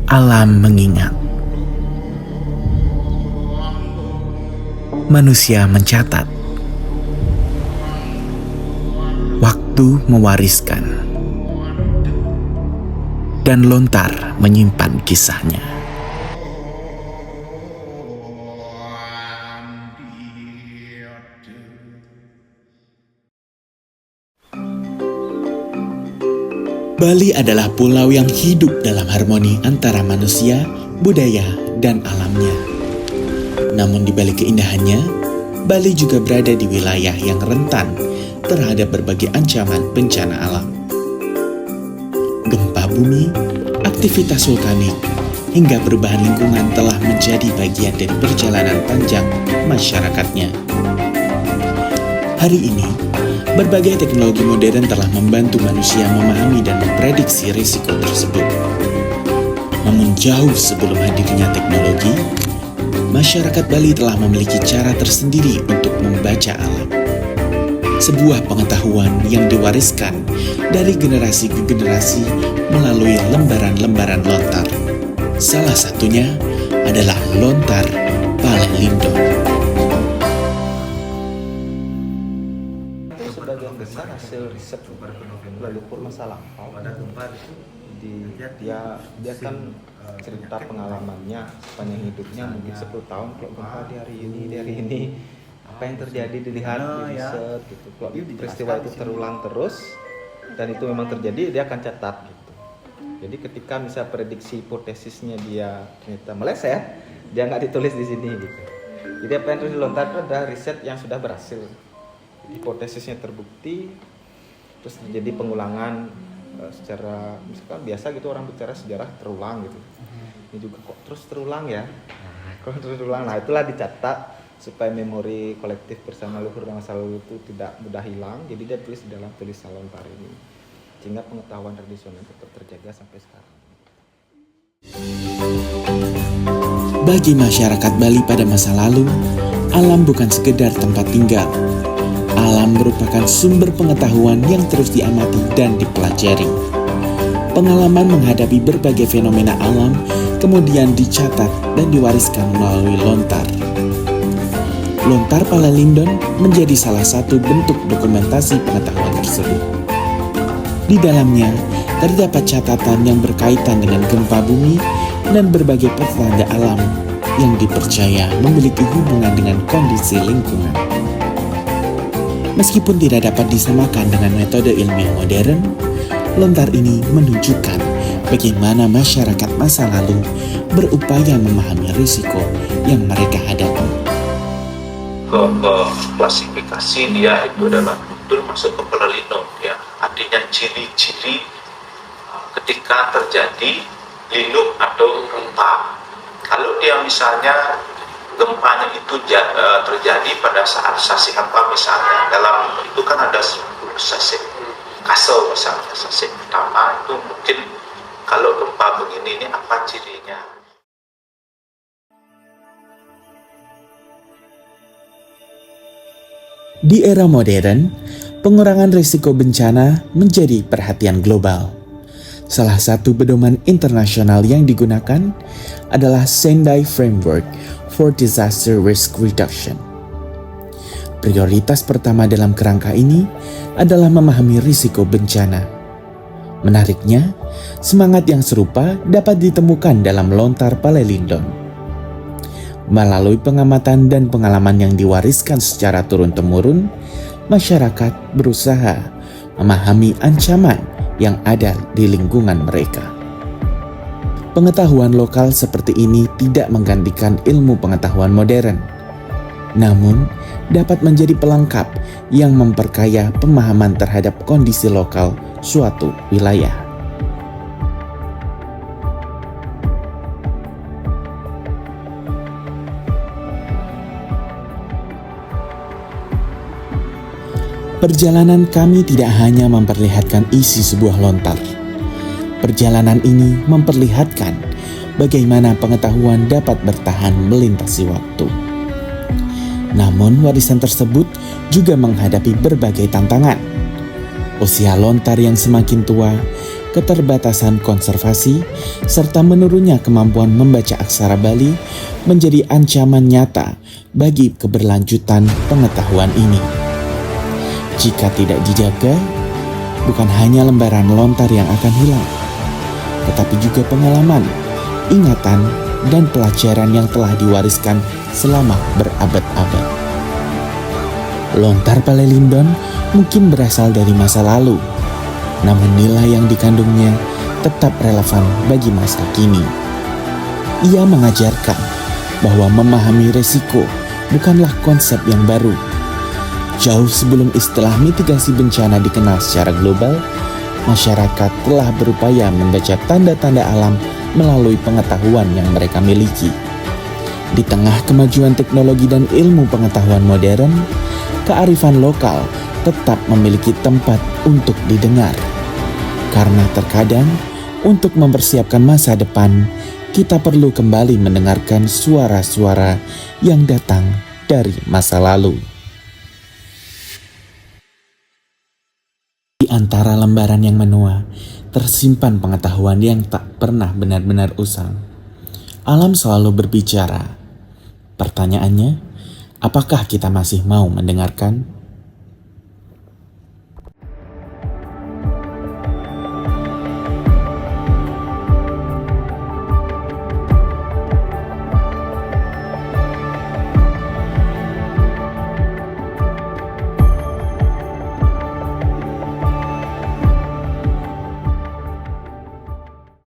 Alam mengingat. Manusia mencatat. Waktu mewariskan. Dan lontar menyimpan kisahnya. Bali adalah pulau yang hidup dalam harmoni antara manusia, budaya, dan alamnya. Namun di balik keindahannya, Bali juga berada di wilayah yang rentan terhadap berbagai ancaman bencana alam. Gempa bumi, aktivitas vulkanik, hingga perubahan lingkungan telah menjadi bagian dari perjalanan panjang masyarakatnya. Hari ini, berbagai teknologi modern telah membantu manusia memahami dan memprediksi risiko tersebut. Namun jauh sebelum hadirnya teknologi, masyarakat Bali telah memiliki cara tersendiri untuk membaca alam. Sebuah pengetahuan yang diwariskan dari generasi ke generasi melalui lembaran-lembaran lontar. Salah satunya adalah lontar Palelindon. Sebagian besar hasil riset leluhur masa lampau. Dia kan cerita pengalamannya sepanjang hidupnya mungkin 10 tahun. Kalau gempa di hari ini apa yang terjadi dilihat di riset gitu. Kalau peristiwa itu terulang terus dan itu memang terjadi, dia akan catat gitu. Jadi ketika misalnya prediksi hipotesisnya dia ternyata meleset, dia nggak ditulis di sini gitu. Jadi apa yang terus dilontar itu adalah riset yang sudah berhasil. Hipotesisnya terbukti, terus terjadi pengulangan secara misalkan biasa gitu orang bicara sejarah terulang gitu. Ini juga kok terus terulang ya. Kok terus terulang. Nah, itulah dicatat supaya memori kolektif bersama leluhur masa lalu itu tidak mudah hilang. Jadi dia tulis di dalam tulisan lontar ini. Sehingga pengetahuan tradisional tetap terjaga sampai sekarang. Bagi masyarakat Bali pada masa lalu, alam bukan sekedar tempat tinggal. Alam merupakan sumber pengetahuan yang terus diamati dan dipelajari. Pengalaman menghadapi berbagai fenomena alam kemudian dicatat dan diwariskan melalui lontar. Lontar Palelindon menjadi salah satu bentuk dokumentasi pengetahuan tersebut. Di dalamnya terdapat catatan yang berkaitan dengan gempa bumi dan berbagai pertanda alam yang dipercaya memiliki hubungan dengan kondisi lingkungan. Meskipun tidak dapat disamakan dengan metode ilmiah modern, lontar ini menunjukkan bagaimana masyarakat masa lalu berupaya memahami risiko yang mereka hadapi. Ke klasifikasi dia itu adalah betul masuk ke Palelindon ya. Artinya ciri-ciri ketika terjadi lindung atau gempa. Kalau dia misalnya gempanya itu terjadi pada saat sasi apa misalnya, dalam itu kan ada 10 sasi kasel misalnya, sasi pertama itu mungkin kalau gempa begini ini apa cirinya. Di era modern, pengurangan risiko bencana menjadi perhatian global. Salah satu pedoman internasional yang digunakan adalah Sendai Framework for Disaster Risk Reduction. Prioritas pertama dalam kerangka ini adalah memahami risiko bencana. Menariknya, semangat yang serupa dapat ditemukan dalam lontar Palelindon. Melalui pengamatan dan pengalaman yang diwariskan secara turun-temurun, masyarakat berusaha memahami ancaman yang ada di lingkungan mereka. Pengetahuan lokal seperti ini tidak menggantikan ilmu pengetahuan modern, namun dapat menjadi pelengkap yang memperkaya pemahaman terhadap kondisi lokal suatu wilayah. Perjalanan kami tidak hanya memperlihatkan isi sebuah lontar. Perjalanan ini memperlihatkan bagaimana pengetahuan dapat bertahan melintasi waktu. Namun warisan tersebut juga menghadapi berbagai tantangan. Usia lontar yang semakin tua keterbatasan konservasi, serta menurunnya kemampuan membaca aksara Bali menjadi ancaman nyata bagi keberlanjutan pengetahuan ini. Jika tidak dijaga, bukan hanya lembaran lontar yang akan hilang, tetapi juga pengalaman, ingatan, dan pelajaran yang telah diwariskan selama berabad-abad. Lontar Palelindon mungkin berasal dari masa lalu, namun nilai yang dikandungnya tetap relevan bagi masa kini. Ia mengajarkan bahwa memahami resiko bukanlah konsep yang baru. Jauh sebelum istilah mitigasi bencana dikenal secara global, masyarakat telah berupaya membaca tanda-tanda alam melalui pengetahuan yang mereka miliki. Di tengah kemajuan teknologi dan ilmu pengetahuan modern, kearifan lokal tetap memiliki tempat untuk didengar. Karena terkadang, untuk mempersiapkan masa depan, kita perlu kembali mendengarkan suara-suara yang datang dari masa lalu. Di antara lembaran yang menua, tersimpan pengetahuan yang tak pernah benar-benar usang. Alam selalu berbicara. Pertanyaannya, apakah kita masih mau mendengarkan?